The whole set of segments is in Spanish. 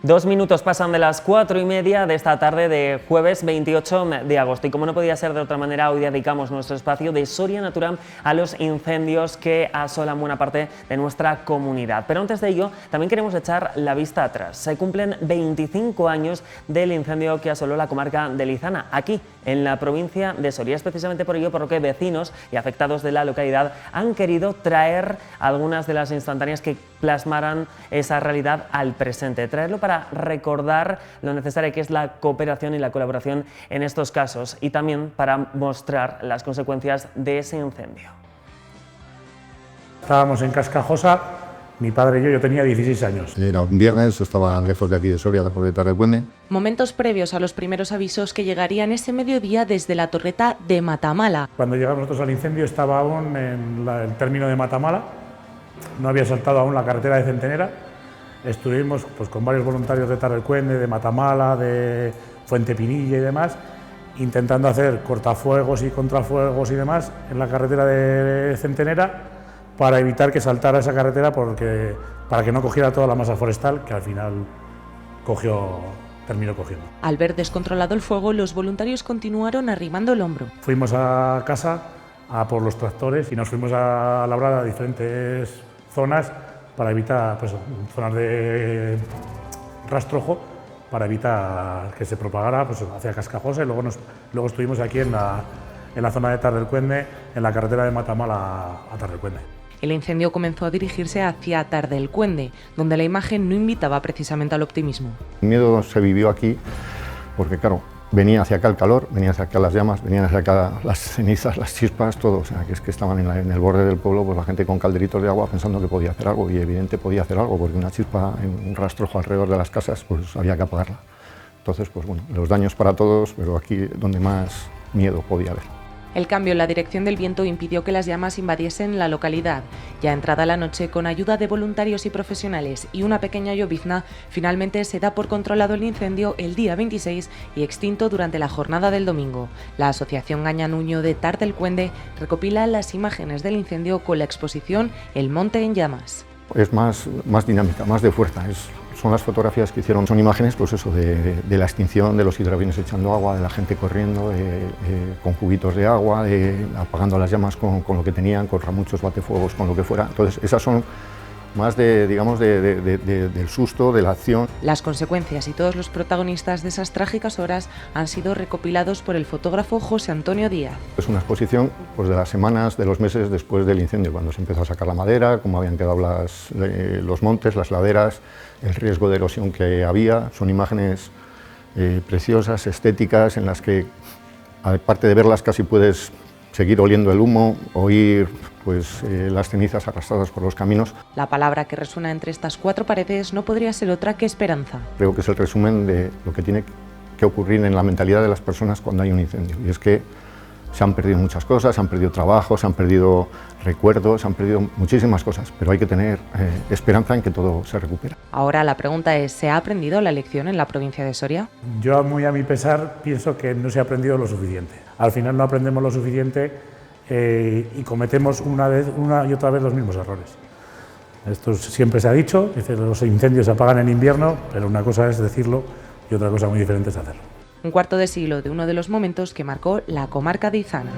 2 minutos pasan de las 4:30 de esta tarde de jueves 28 de agosto y como no podía ser de otra manera, hoy dedicamos nuestro espacio de Soria Natural a los incendios que asolan buena parte de nuestra comunidad. Pero antes de ello, también queremos echar la vista atrás. Se cumplen 25 años del incendio que asoló la comarca de Lizana, aquí en la provincia de Soria. Es precisamente por ello por lo que vecinos y afectados de la localidad han querido traer algunas de las instantáneas que plasmaran esa realidad al presente, traerlo para recordar lo necesaria que es la cooperación y la colaboración en estos casos y también para mostrar las consecuencias de ese incendio. Estábamos en Cascajosa, mi padre y yo tenía 16 años. Era un viernes, estaban lejos de aquí de Soria, de Tarre del Puende. Momentos previos a los primeros avisos que llegarían ese mediodía desde la torreta de Matamala. Cuando llegamos nosotros al incendio estaba aún en el término de Matamala, no había saltado aún la carretera de Centenera. Estuvimos pues, con varios voluntarios de Tarre del Puende, de Matamala, de Fuente Pinilla y demás, intentando hacer cortafuegos y contrafuegos y demás en la carretera de Centenera para evitar que saltara esa carretera para que no cogiera toda la masa forestal que al final terminó cogiendo. Al ver descontrolado el fuego, los voluntarios continuaron arrimando el hombro. Fuimos a casa a por los tractores y nos fuimos a labrar a diferentes zonas para evitar zonas de rastrojo para evitar que se propagara hacia Cascajosa y luego estuvimos aquí en la zona de Tarre del Puende, en la carretera de Matamala a Tarre del Puende. El incendio comenzó a dirigirse hacia Tarre del Puende, donde la imagen no invitaba precisamente al optimismo. El miedo se vivió aquí porque, claro, venía hacia acá el calor, venía hacia acá las llamas, venían hacia acá las cenizas, las chispas, todo. O sea, que es que estaban en el borde del pueblo, pues la gente con calderitos de agua pensando que podía hacer algo, y evidente podía hacer algo, porque una chispa en un rastrojo alrededor de las casas, pues había que apagarla. Entonces, pues bueno, los daños para todos, pero aquí donde más miedo podía haber. El cambio en la dirección del viento impidió que las llamas invadiesen la localidad. Ya entrada la noche, con ayuda de voluntarios y profesionales y una pequeña llovizna, finalmente se da por controlado el incendio el día 26 y extinto durante la jornada del domingo. La Asociación Gaña Nuño de Tarre del Puende recopila las imágenes del incendio con la exposición El Monte en Llamas. Es más dinámica, más de fuerza. Son las fotografías que hicieron, son imágenes pues eso, de la extinción, de los hidroaviones echando agua, de la gente corriendo con cubitos de agua, apagando las llamas con lo que tenían, con ramuchos, batefuegos, con lo que fuera. Entonces esas son más del susto, de la acción. Las consecuencias y todos los protagonistas de esas trágicas horas han sido recopilados por el fotógrafo José Antonio Díaz. Es una exposición pues, de las semanas, de los meses después del incendio, cuando se empezó a sacar la madera, cómo habían quedado los montes, las laderas, el riesgo de erosión que había. Son imágenes preciosas, estéticas, en las que, aparte de verlas, casi puedes seguir oliendo el humo, oír las cenizas arrastradas por los caminos. La palabra que resuena entre estas cuatro paredes no podría ser otra que esperanza. Creo que es el resumen de lo que tiene que ocurrir en la mentalidad de las personas cuando hay un incendio, y es que se han perdido muchas cosas, se han perdido trabajos, se han perdido recuerdos, se han perdido muchísimas cosas, pero hay que tener esperanza en que todo se recupera. Ahora la pregunta es, ¿se ha aprendido la lección en la provincia de Soria? Yo, muy a mi pesar, pienso que no se ha aprendido lo suficiente. Al final no aprendemos lo suficiente y cometemos una y otra vez los mismos errores. Esto siempre se ha dicho, los incendios se apagan en invierno, pero una cosa es decirlo y otra cosa muy diferente es hacerlo. Un cuarto de siglo de uno de los momentos que marcó la comarca de Izana.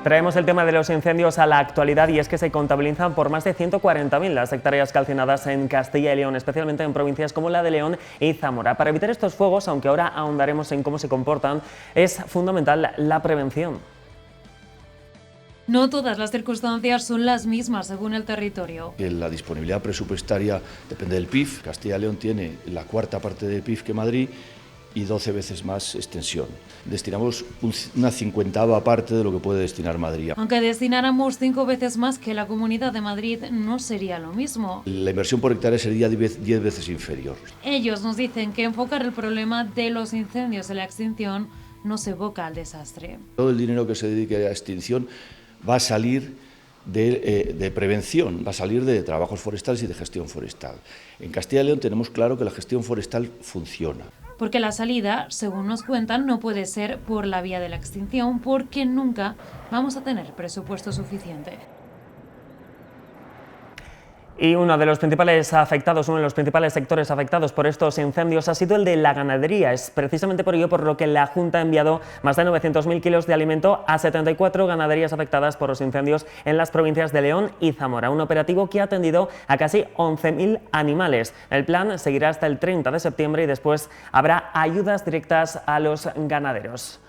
Traemos el tema de los incendios a la actualidad y es que se contabilizan por más de 140.000 las hectáreas calcinadas en Castilla y León, especialmente en provincias como la de León y Zamora. Para evitar estos fuegos, aunque ahora ahondaremos en cómo se comportan, es fundamental la prevención. No todas las circunstancias son las mismas según el territorio. La disponibilidad presupuestaria depende del PIB. Castilla y León tiene la cuarta parte del PIB que Madrid y 12 veces más extensión. Destinamos una 50ª parte de lo que puede destinar Madrid. Aunque destináramos 5 veces más que la Comunidad de Madrid, no sería lo mismo. La inversión por hectárea sería 10 veces inferior. Ellos nos dicen que enfocar el problema de los incendios en la extinción no se evoca al desastre. Todo el dinero que se dedique a extinción va a salir de prevención, va a salir de trabajos forestales y de gestión forestal. En Castilla y León tenemos claro que la gestión forestal funciona. Porque la salida, según nos cuentan, no puede ser por la vía de la extinción, porque nunca vamos a tener presupuesto suficiente. Y uno de los principales sectores afectados por estos incendios ha sido el de la ganadería. Es precisamente por ello por lo que la Junta ha enviado más de 900.000 kilos de alimento a 74 ganaderías afectadas por los incendios en las provincias de León y Zamora. Un operativo que ha atendido a casi 11.000 animales. El plan seguirá hasta el 30 de septiembre y después habrá ayudas directas a los ganaderos.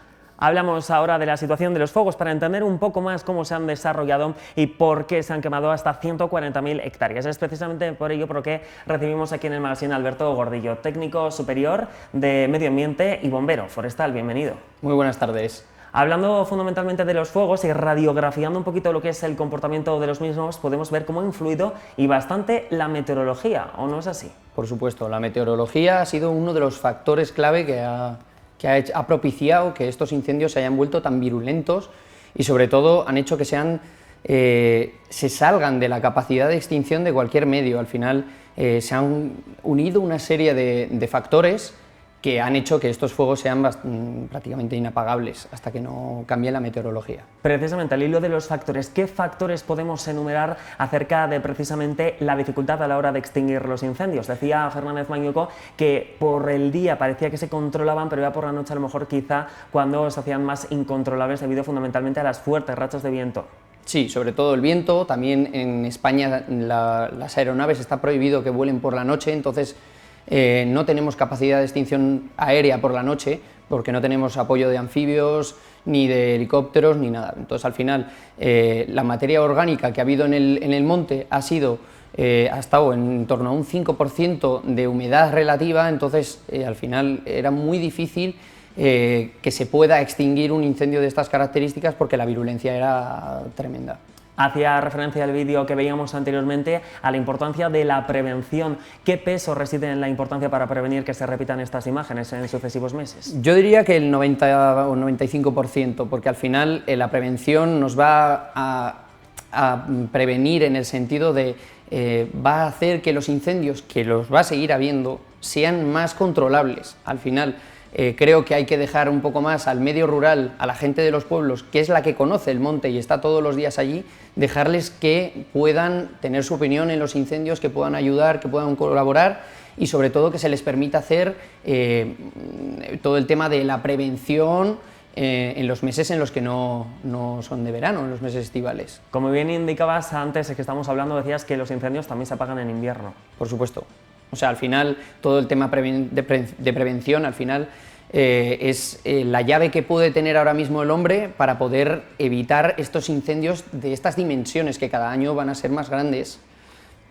Hablamos ahora de la situación de los fuegos para entender un poco más cómo se han desarrollado y por qué se han quemado hasta 140.000 hectáreas. Es precisamente por ello por lo que recibimos aquí en el magazine a Alberto Gordillo, técnico superior de Medio Ambiente y bombero forestal. Bienvenido. Muy buenas tardes. Hablando fundamentalmente de los fuegos y radiografiando un poquito lo que es el comportamiento de los mismos, podemos ver cómo ha influido y bastante la meteorología, ¿o no es así? Por supuesto, la meteorología ha sido uno de los factores clave que ha propiciado que estos incendios se hayan vuelto tan virulentos y sobre todo han hecho que se salgan de la capacidad de extinción de cualquier medio. Al final se han unido una serie de factores que han hecho que estos fuegos sean prácticamente inapagables hasta que no cambie la meteorología. Precisamente al hilo de los factores, ¿qué factores podemos enumerar acerca de precisamente la dificultad a la hora de extinguir los incendios? Decía Fernández Mañuco que por el día parecía que se controlaban, pero ya por la noche a lo mejor quizá cuando se hacían más incontrolables debido fundamentalmente a las fuertes rachas de viento. Sí, sobre todo el viento. También en España las aeronaves está prohibido que vuelen por la noche, entonces no tenemos capacidad de extinción aérea por la noche porque no tenemos apoyo de anfibios, ni de helicópteros, ni nada. Entonces, al final, la materia orgánica que ha habido en el monte ha estado en torno a un 5% de humedad relativa, entonces, al final, era muy difícil que se pueda extinguir un incendio de estas características porque la virulencia era tremenda. Hacía referencia al vídeo que veíamos anteriormente a la importancia de la prevención. ¿Qué peso reside en la importancia para prevenir que se repitan estas imágenes en sucesivos meses? Yo diría que el 90 o 95%, porque al final la prevención nos va a prevenir en el sentido de va a hacer que los incendios, que los va a seguir habiendo, sean más controlables. Al final creo que hay que dejar un poco más al medio rural, a la gente de los pueblos, que es la que conoce el monte y está todos los días allí, dejarles que puedan tener su opinión en los incendios, que puedan ayudar, que puedan colaborar y sobre todo que se les permita hacer todo el tema de la prevención en los meses en los que no son de verano, en los meses estivales. Como bien indicabas antes que estábamos hablando, decías que los incendios también se apagan en invierno. Por supuesto. O sea, al final, todo el tema de prevención, al final, es la llave que puede tener ahora mismo el hombre para poder evitar estos incendios de estas dimensiones que cada año van a ser más grandes.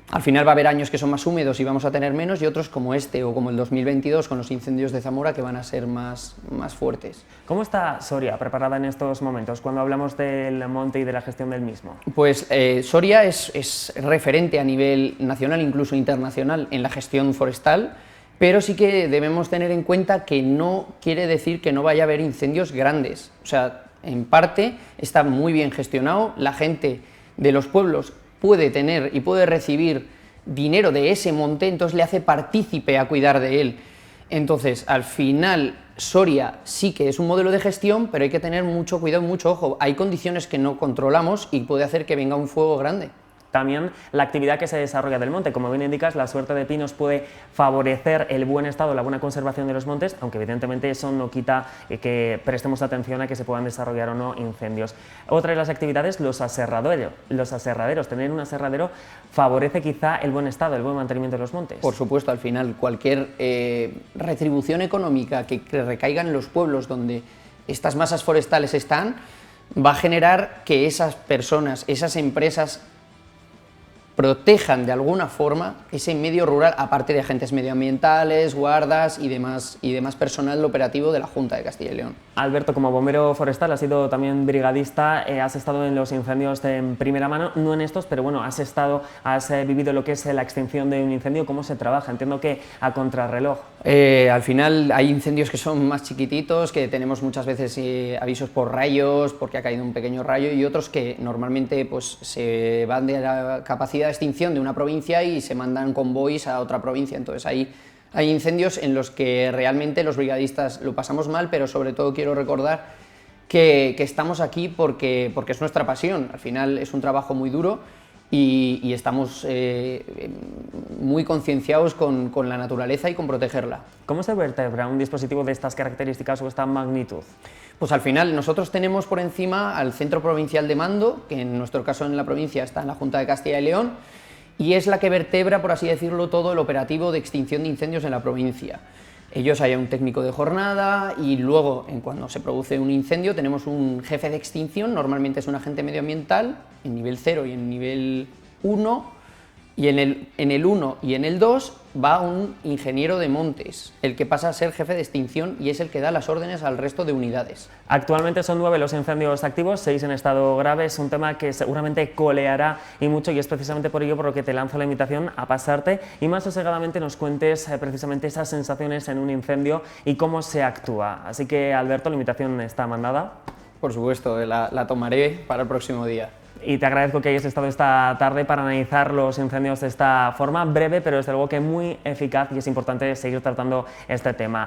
Al final va a haber años que son más húmedos y vamos a tener menos y otros como este o como el 2022 con los incendios de Zamora que van a ser más fuertes. ¿Cómo está Soria preparada en estos momentos cuando hablamos del monte y de la gestión del mismo? Pues Soria es referente a nivel nacional, incluso internacional, en la gestión forestal, pero sí que debemos tener en cuenta que no quiere decir que no vaya a haber incendios grandes. O sea, en parte está muy bien gestionado, la gente de los pueblos puede tener y puede recibir dinero de ese monte, entonces le hace partícipe a cuidar de él. Entonces, al final, Soria sí que es un modelo de gestión, pero hay que tener mucho cuidado, mucho ojo. Hay condiciones que no controlamos y puede hacer que venga un fuego grande. También la actividad que se desarrolla del monte. Como bien indicas, la suerte de pinos puede favorecer el buen estado, la buena conservación de los montes, aunque evidentemente eso no quita que prestemos atención a que se puedan desarrollar o no incendios. Otra de las actividades, los aserraderos. Tener un aserradero favorece quizá el buen estado, el buen mantenimiento de los montes. Por supuesto, al final, cualquier retribución económica que recaiga en los pueblos donde estas masas forestales están, va a generar que esas personas, esas empresas, protejan de alguna forma ese medio rural, aparte de agentes medioambientales, guardas y demás personal operativo de la Junta de Castilla y León. Alberto, como bombero forestal, has sido también brigadista, has estado en los incendios en primera mano, no en estos, pero bueno, has vivido lo que es la extinción de un incendio. ¿Cómo se trabaja? Entiendo que a contrarreloj. Al final hay incendios que son más chiquititos, que tenemos muchas veces avisos por rayos, porque ha caído un pequeño rayo, y otros que normalmente pues, se van de la capacidad de extinción de una provincia y se mandan convoys a otra provincia. Entonces hay incendios en los que realmente los brigadistas lo pasamos mal, pero sobre todo quiero recordar que estamos aquí porque es nuestra pasión. Al final es un trabajo muy duro y estamos muy concienciados con la naturaleza y con protegerla. ¿Cómo se vertebra un dispositivo de estas características o esta magnitud? Pues al final nosotros tenemos por encima al Centro Provincial de Mando, que en nuestro caso en la provincia está en la Junta de Castilla y León, y es la que vertebra, por así decirlo, todo el operativo de extinción de incendios en la provincia. Ellos hay un técnico de jornada y luego, cuando se produce un incendio, tenemos un jefe de extinción, normalmente es un agente medioambiental, en nivel 0 y en nivel 1, y en el 1 y en el 2 va un ingeniero de montes, el que pasa a ser jefe de extinción y es el que da las órdenes al resto de unidades. Actualmente son 9 los incendios activos, 6 en estado grave. Es un tema que seguramente coleará y mucho, y es precisamente por ello por lo que te lanzo la invitación a pasarte y más sosegadamente nos cuentes precisamente esas sensaciones en un incendio y cómo se actúa. Así que, Alberto, la invitación está mandada. Por supuesto, la tomaré para el próximo día. Y te agradezco que hayas estado esta tarde para analizar los incendios de esta forma breve, pero desde luego que muy eficaz, y es importante seguir tratando este tema.